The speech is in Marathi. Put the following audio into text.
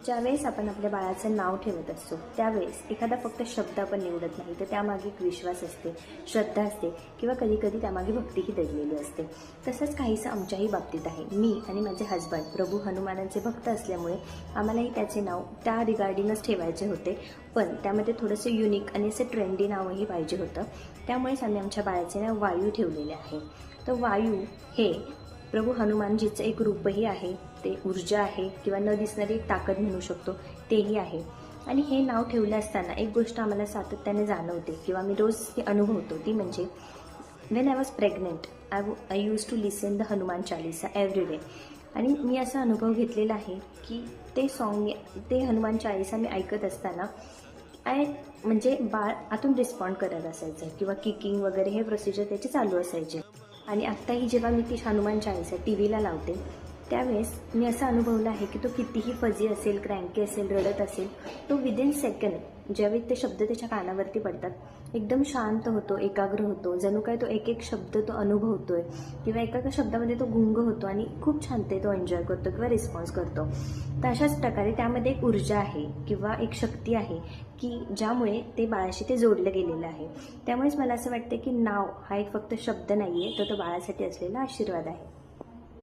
ज्यावेळेस आपण आपल्या बाळाचं नाव ठेवत असतो त्यावेळेस एखादा फक्त शब्द आपण निवडत नाही, तर त्यामागे एक विश्वास असते, श्रद्धा असते किंवा कधीकधी त्यामागे भक्तीही दडलेली असते. तसंच काहीसं आमच्याही बाबतीत आहे. मी आणि माझे हजबंड प्रभू हनुमानांचे भक्त असल्यामुळे आम्हालाही त्याचे नाव त्या रिगार्डिंगच ठेवायचे होते, पण त्यामध्ये थोडंसं युनिक आणि असं ट्रेंडी नावही पाहिजे होतं. त्यामुळेच आम्ही आमच्या बाळाचे नाव वायू ठेवलेले आहे. तर वायू हे प्रभू हनुमानजीचं एक रूपही आहे, ते ऊर्जा आहे किंवा न दिसणारी एक ताकद म्हणू शकतो, तेही आहे. आणि हे नाव ठेवलं असताना एक गोष्ट आम्हाला सातत्याने जाणवते किंवा मी रोज ती अनुभवतो, ती म्हणजे when I was pregnant I use to listen the Hanuman Chalisa every day. आणि मी असा अनुभव घेतलेला आहे की ते हनुमान चालीसा मी ऐकत असताना म्हणजे बाळ आतून रिस्पॉन्ड करत असायचं किंवा किकिंग वगैरे हे प्रोसिजर त्याचे चालू असायचे. आणि आत्ताही जेव्हा मी ती हनुमान चालीसा टी व्हीला लावते त्यावेळेस मी असं अनुभवलं आहे की तो कितीही फजी असेल, क्रँकी असेल, रडत असेल, तो विदिन सेकंड ज्यावेळी ते शब्द त्याच्या कानावरती पडतात एकदम शांत होतो, एकाग्र होतो, जणू काय तो एक एक शब्द तो अनुभवतोय किंवा एका शब्दामध्ये तो गुंग होतो आणि खूप छान ते तो एन्जॉय करतो किंवा रिस्पॉन्स करतो. तर अशाच प्रकारे त्यामध्ये एक ऊर्जा आहे किंवा एक शक्ती आहे की ज्यामुळे ते बाळाशी ते जोडलं गेलेलं आहे. त्यामुळेच मला असं वाटतं की नाव हा एक फक्त शब्द नाही आहे, तर तो बाळासाठी असलेला आशीर्वाद आहे.